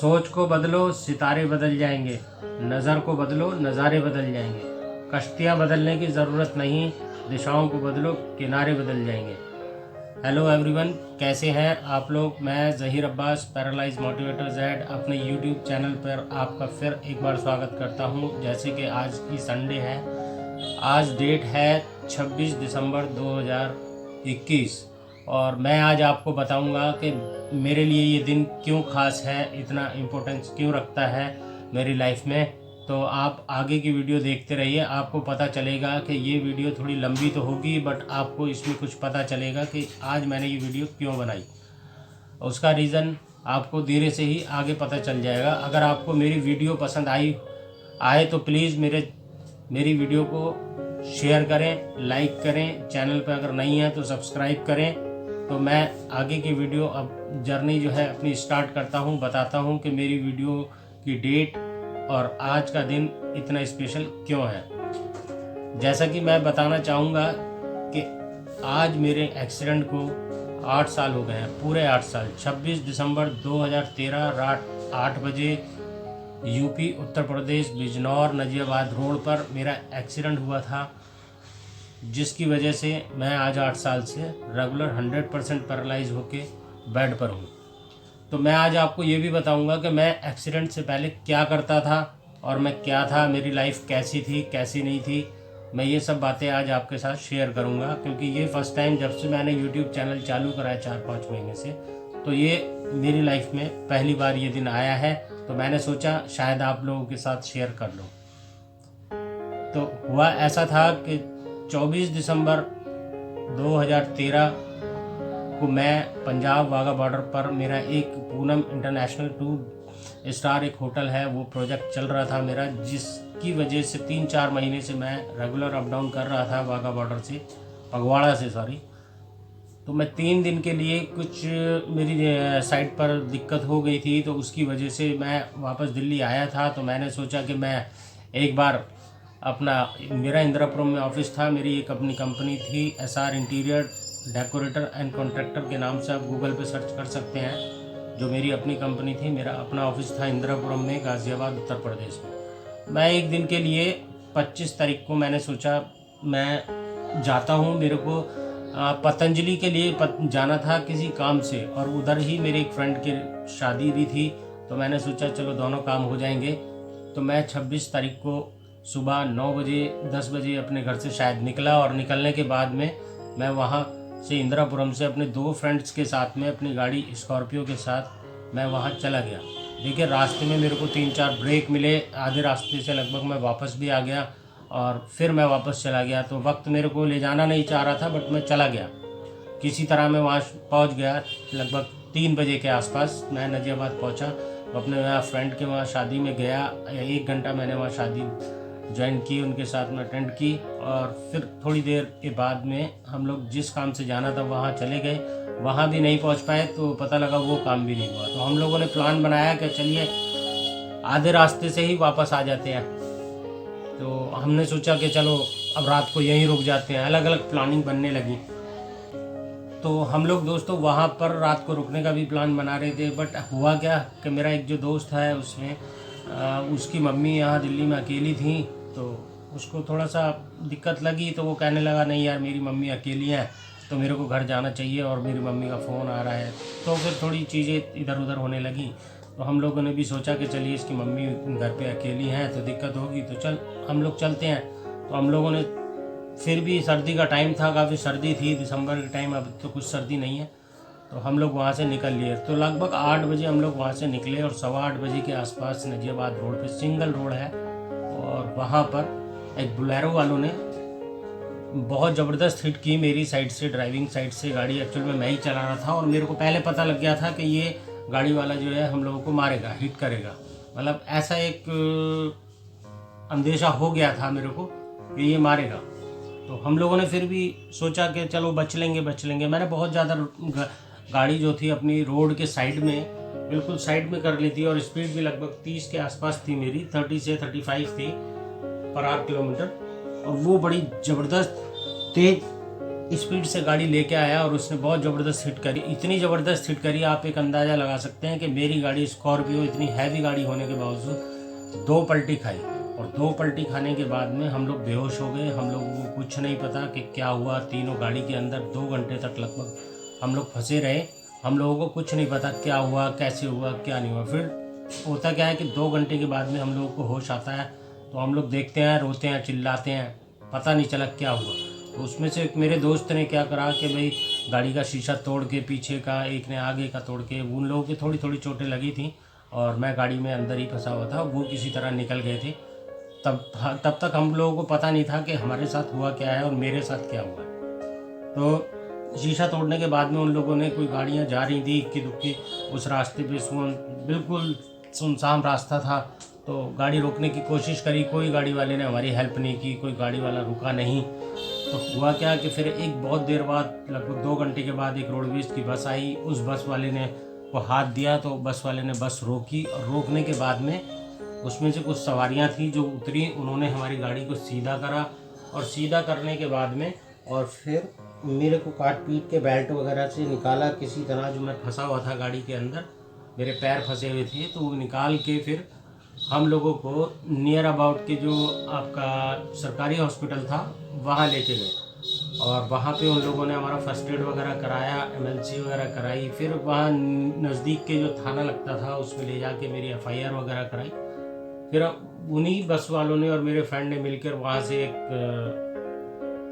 सोच को बदलो, सितारे बदल जाएंगे। नज़र को बदलो, नज़ारे बदल जाएंगे। कश्तियाँ बदलने की ज़रूरत नहीं, दिशाओं को बदलो, किनारे बदल जाएंगे। हेलो एवरीवन, कैसे हैं आप लोग। मैं Zaheer Abbas, paralyse motivator Z, अपने यूट्यूब चैनल पर आपका फिर एक बार स्वागत करता हूं। जैसे कि आज की संडे है, आज डेट है 26 दिसंबर 2021 और मैं आज आपको बताऊंगा कि मेरे लिए ये दिन क्यों ख़ास है, इतना इम्पोर्टेंस क्यों रखता है मेरी लाइफ में। तो आप आगे की वीडियो देखते रहिए, आपको पता चलेगा कि ये वीडियो थोड़ी लंबी तो होगी बट आपको इसमें कुछ पता चलेगा कि आज मैंने ये वीडियो क्यों बनाई। उसका रीज़न आपको धीरे से ही आगे पता चल जाएगा। अगर आपको मेरी वीडियो पसंद आए तो प्लीज़ मेरी वीडियो को शेयर करें, लाइक करें। चैनल पर अगर नहीं है तो सब्सक्राइब करें। तो मैं आगे की वीडियो अब जर्नी जो है अपनी स्टार्ट करता हूँ, बताता हूँ कि मेरी वीडियो की डेट और आज का दिन इतना स्पेशल क्यों है। जैसा कि मैं बताना चाहूँगा कि आज मेरे एक्सीडेंट को 8 साल हो गए हैं, पूरे 8 साल। 26 दिसंबर 2013 रात 8 बजे यूपी उत्तर प्रदेश बिजनौर नजियाबाद रोड पर मेरा एक्सीडेंट हुआ था, जिसकी वजह से मैं आज 8 साल से रेगुलर 100% पैरालाइज होके बेड पर हूँ। तो मैं आज आपको ये भी बताऊंगा कि मैं एक्सीडेंट से पहले क्या करता था और मैं क्या था, मेरी लाइफ कैसी थी कैसी नहीं थी। मैं ये सब बातें आज आपके साथ शेयर करूंगा, क्योंकि ये फर्स्ट टाइम जब से मैंने यूट्यूब चैनल चालू करा है 4-5 महीने से, तो ये मेरी लाइफ में पहली बार ये दिन आया है। तो मैंने सोचा शायद आप लोगों के साथ शेयर कर लूँ। तो हुआ ऐसा था कि 24 दिसंबर 2013 को मैं पंजाब वाघा बॉर्डर पर मेरा एक पूनम इंटरनेशनल 2 स्टार एक होटल है, वो प्रोजेक्ट चल रहा था मेरा, जिसकी वजह से 3-4 महीने से मैं रेगुलर अप डाउन कर रहा था वाघा बॉर्डर से, फगवाड़ा से सॉरी। तो मैं 3 दिन के लिए कुछ मेरी साइट पर दिक्कत हो गई थी, तो उसकी वजह से मैं वापस दिल्ली आया था। तो मैंने सोचा कि मैं एक बार मेरा इंदिरापुरम में ऑफिस था, मेरी एक अपनी कंपनी थी SR interior decorator and contractor के नाम से आप गूगल पे सर्च कर सकते हैं। जो मेरी अपनी कंपनी थी, मेरा अपना ऑफिस था इंदिरापुरम में, गाज़ियाबाद उत्तर प्रदेश में। मैं एक दिन के लिए 25 तारीख को मैंने सोचा मैं जाता हूँ। मेरे को पतंजलि के लिए जाना था किसी काम से, और उधर ही मेरे एक फ्रेंड की शादी भी थी। तो मैंने सोचा चलो दोनों काम हो जाएंगे। तो मैं 26 तारीख को सुबह 9 बजे 10 बजे अपने घर से शायद निकला, और निकलने के बाद में मैं वहाँ से इंदिरापुरम से अपने 2 फ्रेंड्स के साथ में अपनी गाड़ी स्कॉर्पियो के साथ मैं वहाँ चला गया। देखिए, रास्ते में मेरे को 3-4 ब्रेक मिले, आधे रास्ते से लगभग मैं वापस भी आ गया और फिर मैं वापस चला गया। तो वक्त मेरे को ले जाना नहीं चाह रहा था, बट मैं चला गया। किसी तरह मैं वहाँ पहुँच गया। लगभग 3 बजे के आसपास मैं नजियाबाद पहुँचा। अपने वहाँ फ्रेंड के वहाँ शादी में गया। 1 घंटा मैंने वहाँ शादी ज्वाइन की, उनके साथ में अटेंड की, और फिर थोड़ी देर के बाद में हम लोग जिस काम से जाना था वहाँ चले गए। वहाँ भी नहीं पहुँच पाए तो पता लगा वो काम भी नहीं हुआ। तो हम लोगों ने प्लान बनाया कि चलिए आधे रास्ते से ही वापस आ जाते हैं। तो हमने सोचा कि चलो अब रात को यहीं रुक जाते हैं। अलग अलग प्लानिंग बनने लगी। तो हम लोग दोस्तों वहाँ पर रात को रुकने का भी प्लान बना रहे थे, बट हुआ क्या कि मेरा एक जो दोस्त है उसमें उसकी मम्मी यहाँ दिल्ली में अकेली थी, तो उसको थोड़ा सा दिक्कत लगी। तो वो कहने लगा नहीं यार, मेरी मम्मी अकेली है तो मेरे को घर जाना चाहिए और मेरी मम्मी का फ़ोन आ रहा है। तो फिर थोड़ी चीज़ें इधर उधर होने लगी। तो हम लोगों ने भी सोचा कि चलिए इसकी मम्मी घर पे अकेली हैं तो दिक्कत होगी, तो हम लोग चलते हैं। तो हम लोगों ने, फिर भी सर्दी का टाइम था, काफ़ी सर्दी थी, दिसंबर के टाइम, अब तो कुछ सर्दी नहीं है। तो हम लोग वहाँ से निकल लिए। तो लगभग 8 बजे हम लोग वहाँ से निकले, और 8:15 बजे के आसपास नजियाबाद रोड पे सिंगल रोड है, और वहाँ पर एक बुलेरो वालों ने बहुत ज़बरदस्त हिट की मेरी साइड से, ड्राइविंग साइड से। गाड़ी एक्चुअल में मैं ही चला रहा था, और मेरे को पहले पता लग गया था कि ये गाड़ी वाला जो है हम लोगों को मारेगा, हिट करेगा। मतलब ऐसा एक अंदेशा हो गया था मेरे को कि ये मारेगा। तो हम लोगों ने फिर भी सोचा कि चलो बच लेंगे। मैंने बहुत ज़्यादा गाड़ी जो थी अपनी रोड के साइड में, बिल्कुल साइड में कर ली थी, और स्पीड भी लगभग 30 के आसपास थी मेरी, 30 से 35 थी पर आवर किलोमीटर। और वो बड़ी ज़बरदस्त तेज स्पीड से गाड़ी लेके आया और उसने बहुत ज़बरदस्त हिट करी, इतनी ज़बरदस्त हिट करी आप एक अंदाज़ा लगा सकते हैं कि मेरी गाड़ी स्कॉर्पियो इतनी हैवी गाड़ी होने के बावजूद 2 पलटी खाई। और 2 पलटी खाने के बाद में हम लोग बेहोश हो गए। हम लोगों को कुछ नहीं पता कि क्या हुआ। तीनों गाड़ी के अंदर 2 घंटे तक लगभग हम लोग फंसे रहे। हम लोगों को कुछ नहीं पता क्या हुआ, कैसे हुआ, क्या नहीं हुआ। फिर होता क्या है कि 2 घंटे के बाद में हम लोगों को होश आता है, तो हम लोग देखते हैं, रोते हैं, चिल्लाते हैं, पता नहीं चला क्या हुआ। तो उसमें से एक मेरे दोस्त ने क्या करा कि भाई गाड़ी का शीशा तोड़ के, पीछे का, एक ने आगे का तोड़ के, उन लोगों की थोड़ी थोड़ी चोटें लगी थी और मैं गाड़ी में अंदर ही फंसा हुआ था, वो किसी तरह निकल गए थे। तब तक हम लोगों को पता नहीं था कि हमारे साथ हुआ क्या है और मेरे साथ क्या हुआ है। तो शीशा तोड़ने के बाद में उन लोगों ने, कोई गाड़ियाँ जा रही थी इक्की दुक्की उस रास्ते पे, बिल्कुल सुनसान रास्ता था, तो गाड़ी रोकने की कोशिश करी, कोई गाड़ी वाले ने हमारी हेल्प नहीं की, कोई गाड़ी वाला रुका नहीं। तो हुआ क्या कि फिर एक बहुत देर बाद, लगभग 2 घंटे के बाद, एक रोडवेज की बस आई। उस बस वाले ने को हाथ दिया तो बस वाले ने बस रोकी, और रोकने के बाद में उसमें से कुछ सवारियां थी जो उतरी, उन्होंने हमारी गाड़ी को सीधा करा, और सीधा करने के बाद में और फिर मेरे को काट पीट के बेल्ट वगैरह से निकाला किसी तरह, जो मैं फंसा हुआ था गाड़ी के अंदर, मेरे पैर फंसे हुए थे, तो वो निकाल के फिर हम लोगों को नियर अबाउट के जो आपका सरकारी हॉस्पिटल था वहाँ लेके गए। और वहाँ पे उन लोगों ने हमारा फर्स्ट एड वगैरह कराया, एमएलसी वगैरह कराई। फिर वहाँ नज़दीक के जो थाना लगता था उसमें ले जाके मेरी एफआईआर वगैरह कराई। फिर उन्हीं बस वालों ने और मेरे फ्रेंड ने मिलकर वहाँ से एक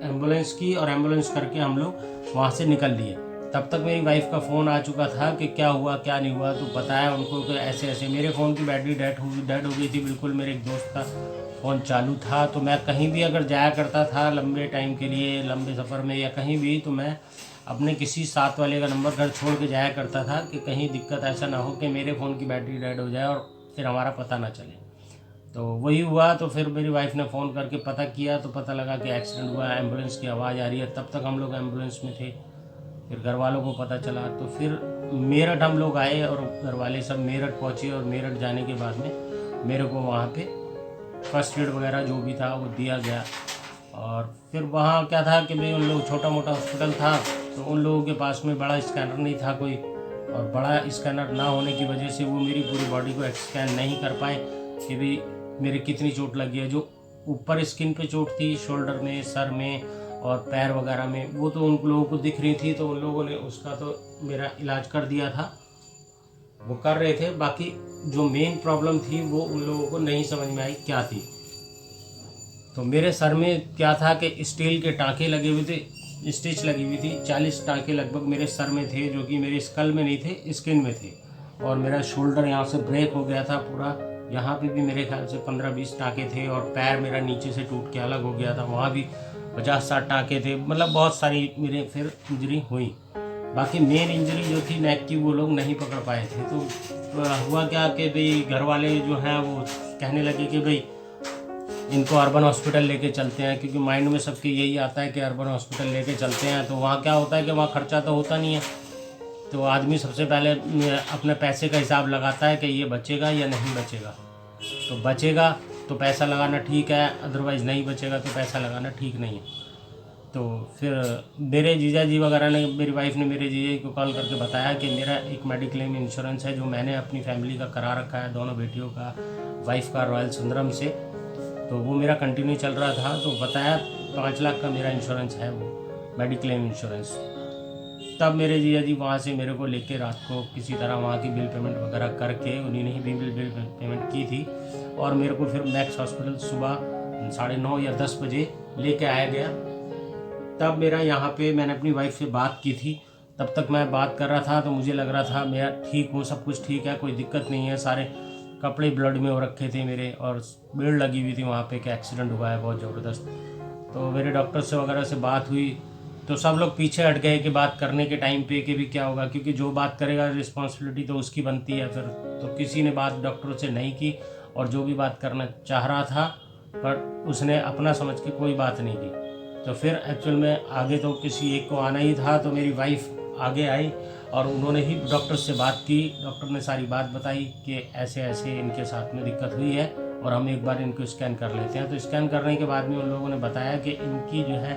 एम्बुलेंस की, और एम्बुलेंस करके हम लोग वहाँ से निकल लिए। तब तक मेरी वाइफ का फ़ोन आ चुका था कि क्या हुआ क्या नहीं हुआ। तो बताया उनको कि ऐसे ऐसे। मेरे फ़ोन की बैटरी डेड हो गई थी बिल्कुल। मेरे एक दोस्त का फ़ोन चालू था, तो मैं कहीं भी अगर जाया करता था लंबे टाइम के लिए, लंबे सफ़र में या कहीं भी, तो मैं अपने किसी साथ वाले का नंबर घर छोड़ के जाया करता था कि कहीं दिक्कत ऐसा ना हो कि मेरे फ़ोन की बैटरी डेड हो जाए और फिर हमारा पता ना चले। तो वही हुआ। तो फिर मेरी वाइफ ने फ़ोन करके पता किया, तो पता लगा कि एक्सीडेंट हुआ, एम्बुलेंस की आवाज़ आ रही है। तब तक हम लोग एम्बुलेंस में थे। फिर घर वालों को पता चला, तो फिर मेरठ हम लोग आए और घर वाले सब मेरठ पहुँचे। और मेरठ जाने के बाद में मेरे को वहाँ पे फर्स्ट एड वगैरह जो भी था वो दिया गया। और फिर वहाँ क्या था कि भाई उन लोग, छोटा मोटा हॉस्पिटल था, तो उन लोगों के पास में बड़ा स्कैनर नहीं था कोई, और बड़ा स्कैनर ना होने की वजह से वो मेरी पूरी बॉडी को स्कैन नहीं कर पाए कि भाई मेरे कितनी चोट लगी है। जो ऊपर स्किन पे चोट थी, शोल्डर में, सर में और पैर वगैरह में, वो तो उन लोगों को दिख रही थी, तो उन लोगों ने उसका तो मेरा इलाज कर दिया था, वो कर रहे थे। बाकी जो मेन प्रॉब्लम थी वो उन लोगों को नहीं समझ में आई क्या थी। तो मेरे सर में क्या था कि स्टील के टाँके लगे हुए थे, स्टिच लगी हुई थी। 40 टाँके लगभग मेरे सर में थे, जो कि मेरे स्कल में नहीं थे, स्किन में थे। और मेरा शोल्डर यहाँ से ब्रेक हो गया था पूरा, यहाँ पे भी मेरे ख्याल से 15-20 टाँके थे। और पैर मेरा नीचे से टूट के अलग हो गया था, वहाँ भी 50-60 टाँके थे। मतलब बहुत सारी मेरे फिर इंजरी हुई। बाकी मेन इंजरी जो थी नेक की, वो लोग नहीं पकड़ पाए थे। तो हुआ क्या कि भाई घर वाले जो हैं वो कहने लगे कि भाई इनको अर्बन हॉस्पिटल लेके चलते हैं, क्योंकि माइंड में सबके यही आता है कि अर्बन हॉस्पिटल लेके चलते हैं। तो वहाँ क्या होता है कि वहाँ खर्चा तो होता नहीं है, तो आदमी सबसे पहले अपने पैसे का हिसाब लगाता है कि ये बचेगा या नहीं बचेगा। तो बचेगा तो पैसा लगाना ठीक है, अदरवाइज़ नहीं बचेगा तो पैसा लगाना ठीक नहीं है। तो फिर मेरे जीजा जी वगैरह ने, मेरी वाइफ ने मेरे जीजा जी को कॉल करके बताया कि मेरा एक मेडिक्लेम इंश्योरेंस है जो मैंने अपनी फैमिली का करा रखा है, दोनों बेटियों का, वाइफ का रॉयल सुंदरम से। तो वो मेरा कंटिन्यू चल रहा था। तो बताया 5 लाख का मेरा इंश्योरेंस है, वो मेडिक्लेम इंश्योरेंस। तब मेरे जीजा जी वहाँ से मेरे को लेके रात को किसी तरह वहाँ की बिल पेमेंट वगैरह करके, उन्हीं ने ही बिल पेमेंट की थी, और मेरे को फिर मैक्स हॉस्पिटल सुबह 9:30 या 10 बजे लेके आया गया। तब मेरा यहाँ पे, मैंने अपनी वाइफ से बात की थी, तब तक मैं बात कर रहा था, तो मुझे लग रहा था मैं ठीक हूँ, सब कुछ ठीक है, कोई दिक्कत नहीं है। सारे कपड़े ब्लड में हो रखे थे मेरे, और भीड़ लगी हुई थी वहाँ पे कि एक्सीडेंट हुआ है बहुत ज़बरदस्त। तो मेरे डॉक्टर से वगैरह से बात हुई, तो सब लोग पीछे हट गए कि बात करने के टाइम पे कि भी क्या होगा, क्योंकि जो बात करेगा रिस्पॉन्सिबिलिटी तो उसकी बनती है फिर। तो किसी ने बात डॉक्टरों से नहीं की, और जो भी बात करना चाह रहा था पर उसने अपना समझ के कोई बात नहीं की। तो फिर एक्चुअल में आगे तो किसी एक को आना ही था, तो मेरी वाइफ आगे आई और उन्होंने ही डॉक्टर से बात की। डॉक्टर ने सारी बात बताई कि ऐसे ऐसे इनके साथ में दिक्कत हुई है, और हम एक बार इनको स्कैन कर लेते हैं। तो स्कैन करने के बाद में उन लोगों ने बताया कि इनकी जो है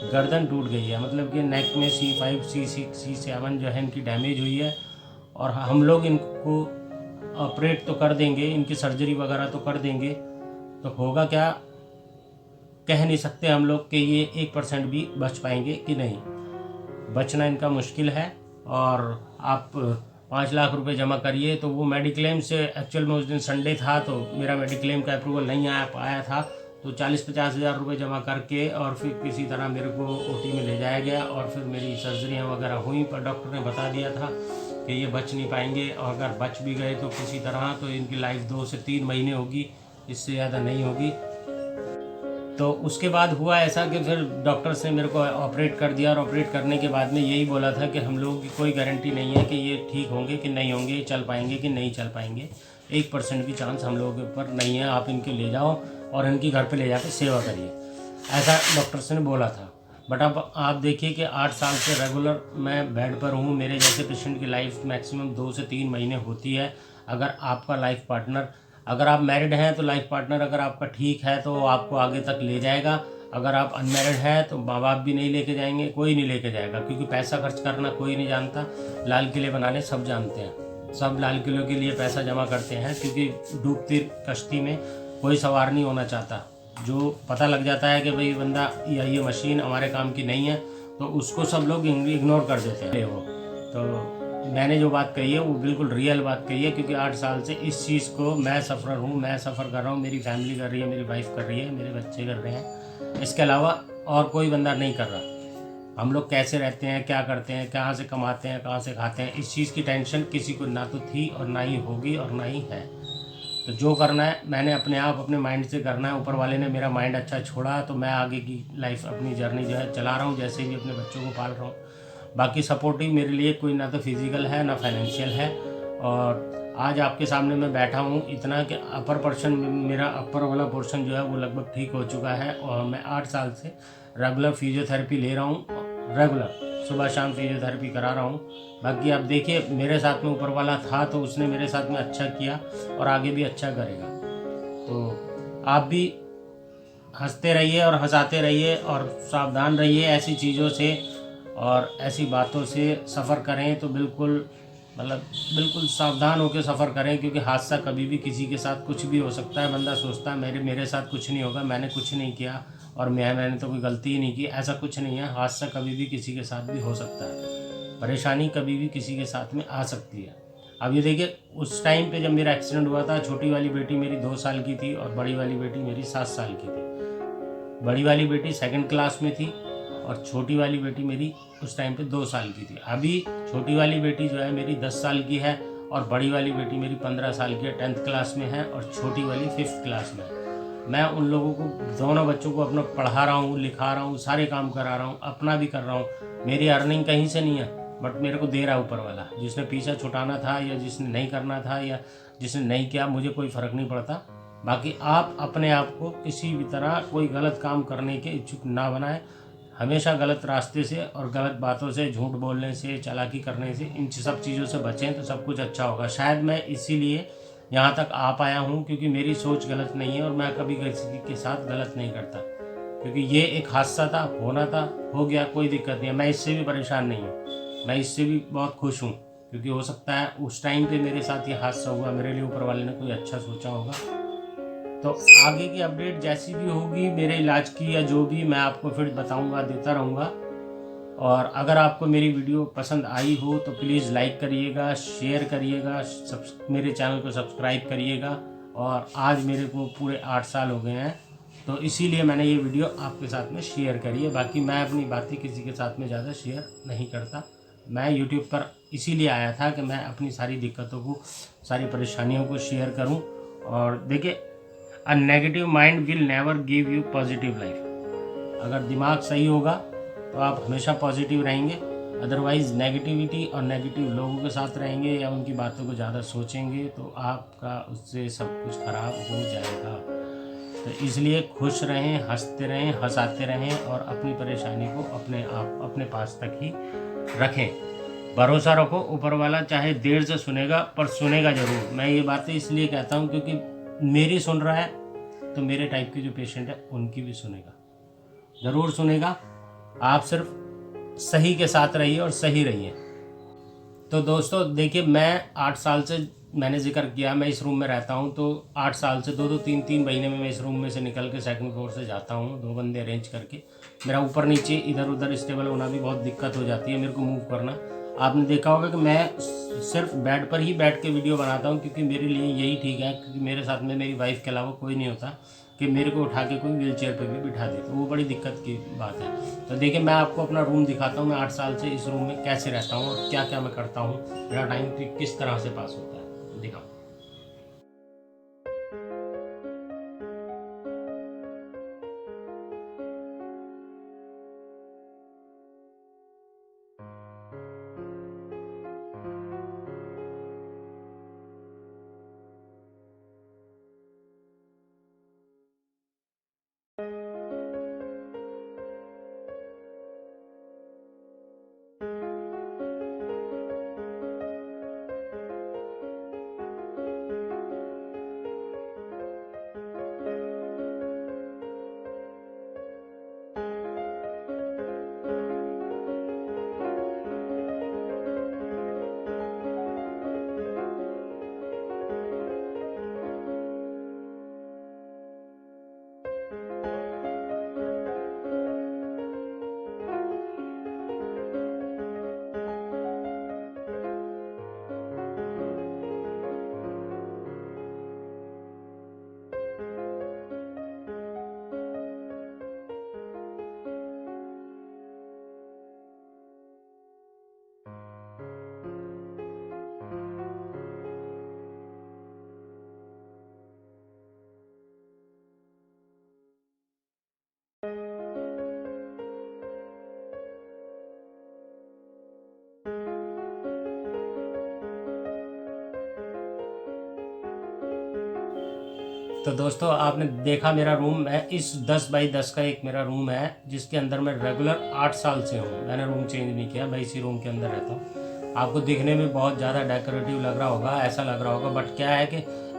गर्दन टूट गई है, मतलब कि नेक में C5 C6 C7 जो है इनकी डैमेज हुई है। और हम लोग इनको ऑपरेट तो कर देंगे, इनकी सर्जरी वगैरह तो कर देंगे, तो होगा क्या कह नहीं सकते हम लोग कि ये 1% भी बच पाएंगे कि नहीं। बचना इनका मुश्किल है। और आप 5 लाख रुपए जमा करिए, तो वो मेडिक्लेम से, एक्चुअल में उस दिन संडे था तो मेरा मेडिक्लेम का अप्रूवल नहीं आया था, तो 40-50 हज़ार रुपये जमा करके और फिर किसी तरह मेरे को OT में ले जाया गया। और फिर मेरी सर्जरियाँ वगैरह हुई, पर डॉक्टर ने बता दिया था कि ये बच नहीं पाएंगे, और अगर बच भी गए तो किसी तरह तो इनकी लाइफ 2 से 3 महीने होगी, इससे ज़्यादा नहीं होगी। तो उसके बाद हुआ ऐसा कि फिर डॉक्टर्स ने मेरे को ऑपरेट कर दिया, और ऑपरेट करने के बाद में यही बोला था कि हम लोगों की कोई गारंटी नहीं है कि ये ठीक होंगे कि नहीं होंगे, चल पाएंगे कि नहीं चल पाएंगे, 1% भी चांस हम लोगों के ऊपर नहीं है। आप इनके ले जाओ और इनकी घर पे ले जाकर सेवा करिए, ऐसा डॉक्टर्स ने बोला था। बट अब आप देखिए कि 8 साल से रेगुलर मैं बेड पर हूँ। मेरे जैसे पेशेंट की लाइफ मैक्सिमम 2 से 3 महीने होती है। अगर आपका लाइफ पार्टनर, अगर आप मैरिड हैं तो लाइफ पार्टनर अगर आपका ठीक है तो आपको आगे तक ले जाएगा। अगर आप अनमैरिड हैं तो माँ बाप भी नहीं लेके जाएंगे, कोई नहीं लेके जाएगा, क्योंकि पैसा खर्च करना कोई नहीं जानता, लाल किले बनाने सब जानते हैं। सब लाल किलों के लिए पैसा जमा करते हैं, क्योंकि डूबती कश्ती में कोई सवार नहीं होना चाहता। जो पता लग जाता है कि भाई बंदा या ये मशीन हमारे काम की नहीं है, तो उसको सब लोग इग्नोर कर देते हैं। वो तो मैंने जो बात कही है वो बिल्कुल रियल बात कही है, क्योंकि 8 साल से इस चीज़ को मैं सफ़र हूँ, मैं सफ़र कर रहा हूँ, मेरी फैमिली कर रही है, मेरी वाइफ कर रही है, मेरे बच्चे कर रहे हैं, इसके अलावा और कोई बंदा नहीं कर रहा। हम लोग कैसे रहते हैं, क्या करते हैं, कहाँ से कमाते हैं, कहाँ से खाते हैं, इस चीज़ की टेंशन किसी को ना तो थी और ना ही होगी और ना ही है। तो जो करना है मैंने अपने आप अपने माइंड से करना है। ऊपर वाले ने मेरा माइंड अच्छा छोड़ा, तो मैं आगे की लाइफ अपनी जर्नी जो है चला रहा हूँ, जैसे भी अपने बच्चों को पाल रहा हूँ। बाकी सपोर्टिव मेरे लिए कोई ना तो फिजिकल है ना फाइनेंशियल है। और आज आपके सामने मैं बैठा हूँ इतना कि अपर पोर्शन, मेरा अपर वाला पोर्शन जो है वो लगभग ठीक हो चुका है। और मैं 8 साल से रेगुलर फिजियोथेरेपी ले रहा हूँ, रेगुलर सुबह शाम फिजियोथेरेपी करा रहा हूँ। बाकी आप देखिए, मेरे साथ में ऊपर वाला था तो उसने मेरे साथ में अच्छा किया और आगे भी अच्छा करेगा। तो आप भी हंसते रहिए और हंसाते रहिए और सावधान रहिए ऐसी चीज़ों से और ऐसी बातों से। सफ़र करें तो बिल्कुल बिल्कुल सावधान होकर सफ़र करें, क्योंकि हादसा कभी भी किसी के साथ कुछ भी हो सकता है। बंदा सोचता है मेरे साथ कुछ नहीं होगा, मैंने कुछ नहीं किया और मैंने तो कोई गलती ही नहीं की। ऐसा कुछ नहीं है। हादसा कभी भी किसी के साथ भी हो सकता है, परेशानी कभी भी किसी के साथ में आ सकती है। अब ये देखिए, उस टाइम पे जब मेरा एक्सीडेंट हुआ था, छोटी वाली बेटी मेरी 2 साल की थी और बड़ी वाली बेटी मेरी 7 साल की थी। बड़ी वाली बेटी 2nd क्लास में थी और छोटी वाली बेटी मेरी उस टाइम पे 2 साल की थी। अभी छोटी वाली बेटी जो है मेरी 10 साल की है और बड़ी वाली बेटी मेरी 15 साल की है, 10th क्लास में है, और छोटी वाली 5th क्लास में है। मैं उन लोगों को, दोनों बच्चों को अपना पढ़ा रहा हूँ, लिखा रहा हूँ, सारे काम करा रहा हूँ, अपना भी कर रहा हूँ। मेरी अर्निंग कहीं से नहीं है, बट मेरे को दे रहा है ऊपर वाला। जिसने पीछा छुटाना था या जिसने नहीं करना था या जिसने नहीं किया, मुझे कोई फ़र्क नहीं पड़ता। बाकी आप अपने आप को किसी भी तरह कोई गलत काम करने के इच्छुक ना बनाएं। हमेशा गलत रास्ते से और गलत बातों से, झूठ बोलने से, चालाकी करने से, इन सब चीज़ों से बचें तो सब कुछ अच्छा होगा। शायद मैं इसीलिए यहाँ तक आ पाया हूँ, क्योंकि मेरी सोच गलत नहीं है और मैं कभी किसी के साथ गलत नहीं करता। क्योंकि ये एक हादसा था, होना था, हो गया, कोई दिक्कत नहीं है। मैं इससे भी परेशान नहीं हूँ, मैं इससे भी बहुत खुश हूँ, क्योंकि हो सकता है उस टाइम पे मेरे साथ ये हादसा हुआ, मेरे लिए ऊपर वाले ने कोई अच्छा सोचा होगा। तो आगे की अपडेट जैसी भी होगी मेरे इलाज की या जो भी, मैं आपको फिर बताऊंगा, देता रहूँगा। और अगर आपको मेरी वीडियो पसंद आई हो तो प्लीज़ लाइक करिएगा, शेयर करिएगा, मेरे चैनल को सब्सक्राइब करिएगा। और आज मेरे को पूरे 8 साल हो गए हैं, तो इसीलिए मैंने ये वीडियो आपके साथ में शेयर करी है। बाकी मैं अपनी बातें किसी के साथ में ज़्यादा शेयर नहीं करता। मैं यूट्यूब पर इसीलिए आया था कि मैं अपनी सारी दिक्कतों को, सारी परेशानियों को शेयर करूं। और देखिए, a negative mind will never give you positive life. अगर दिमाग सही होगा तो आप हमेशा पॉजिटिव रहेंगे, अदरवाइज़ नेगेटिविटी और नेगेटिव लोगों के साथ रहेंगे या उनकी बातों को ज़्यादा सोचेंगे तो आपका उससे सब कुछ ख़राब हो जाएगा। तो इसलिए खुश रहें, हंसते रहें, हंसाते रहें और अपनी परेशानी को अपने पास तक ही रखें। भरोसा रखो, ऊपर वाला चाहे देर से सुनेगा पर सुनेगा ज़रूर। मैं ये बातें इसलिए कहता हूँ क्योंकि मेरी सुन रहा है तो मेरे टाइप के जो पेशेंट है उनकी भी सुनेगा, ज़रूर सुनेगा। आप सिर्फ सही के साथ रहिए और सही रहिए। तो दोस्तों देखिए, मैं 8 साल से, मैंने जिक्र किया मैं इस रूम में रहता हूँ, तो 8 साल से 2-2 3-3 महीने में मैं इस रूम में से निकल के सेकंड फ्लोर से जाता हूँ, 2 बंदे अरेंज करके। मेरा ऊपर नीचे इधर उधर स्टेबल होना भी बहुत दिक्कत हो जाती है मेरे को मूव करना। आपने देखा होगा कि मैं सिर्फ बेड पर ही बैठ के वीडियो बनाता हूँ, क्योंकि मेरे लिए यही ठीक है, क्योंकि मेरे साथ में मेरी वाइफ के अलावा कोई नहीं होता कि मेरे को उठा के कोई व्हील चेयर पर भी बिठा दे, तो वो बड़ी दिक्कत की बात है। तो देखिए, मैं आपको अपना रूम दिखाता हूँ, मैं 8 साल से इस रूम में कैसे रहता हूँ और क्या क्या मैं करता हूँ, मेरा टाइम किस तरह से पास होता है, दिखाओ। तो दोस्तों आपने देखा मेरा रूम, मैं इस 10 बाई 10 का एक मेरा रूम है, जिसके अंदर मैं रेगुलर 8 साल से हूँ। मैंने रूम चेंज नहीं किया, मैं इसी रूम के अंदर रहता हूँ। आपको दिखने में बहुत ज़्यादा डेकोरेटिव लग रहा होगा, ऐसा लग रहा होगा, बट क्या है कि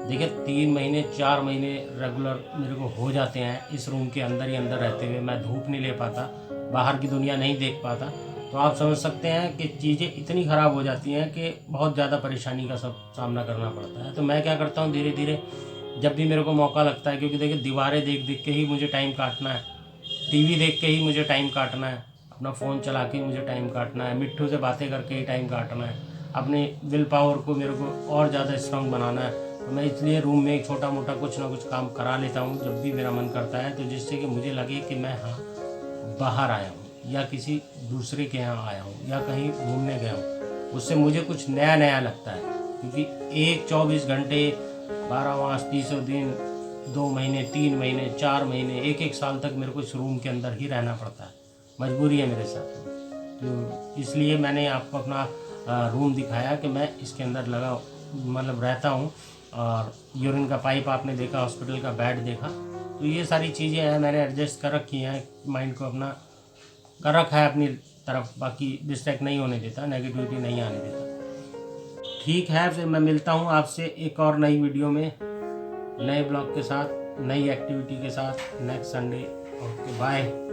देखिए 3 महीने 4 महीने रेगुलर मेरे को हो जाते हैं इस रूम के अंदर ही अंदर रहते हुए। मैं धूप नहीं ले पाता, बाहर की दुनिया नहीं देख पाता, तो आप समझ सकते हैं कि चीज़ें इतनी ख़राब हो जाती हैं कि बहुत ज़्यादा परेशानी का सब सामना करना पड़ता है। तो मैं क्या करता हूँ, धीरे धीरे जब भी मेरे को मौका लगता है, क्योंकि देखिए दीवारें देख देख के ही मुझे टाइम काटना है, टीवी देख के ही मुझे टाइम काटना है, अपना फ़ोन चला के ही मुझे टाइम काटना है, मिट्ठू से बातें करके ही टाइम काटना है, अपनी विल पावर को मेरे को और ज़्यादा स्ट्रॉन्ग बनाना है। तो मैं इसलिए रूम में एक छोटा मोटा कुछ ना कुछ काम करा लेता हूँ जब भी मेरा मन करता है, तो जिससे कि मुझे लगे कि मैं हाँ बाहर आया हूँ या किसी दूसरे के यहाँ आया हूँ या कहीं घूमने गया हूँ। उससे मुझे कुछ नया नया लगता है, क्योंकि एक 24 घंटे 12 मास 30 दिन 2 महीने 3 महीने 4 महीने 1-1 साल तक मेरे को इस रूम के अंदर ही रहना पड़ता है, मजबूरी है मेरे साथ। तो इसलिए मैंने आपको अपना रूम दिखाया कि मैं इसके अंदर लगा मतलब रहता हूँ। और यूरिन का पाइप आपने देखा, हॉस्पिटल का बेड देखा, तो ये सारी चीज़ें हैं मैंने एडजस्ट कर रखी हैं, माइंड को अपना कर रखा है अपनी तरफ, बाकी डिस्ट्रैक्ट नहीं होने देता, नेगेटिविटी नहीं आने देता। ठीक है, फिर मैं मिलता हूँ आपसे एक और नई वीडियो में, नए ब्लॉग के साथ, नई एक्टिविटी के साथ नेक्स्ट संडे। Okay bye.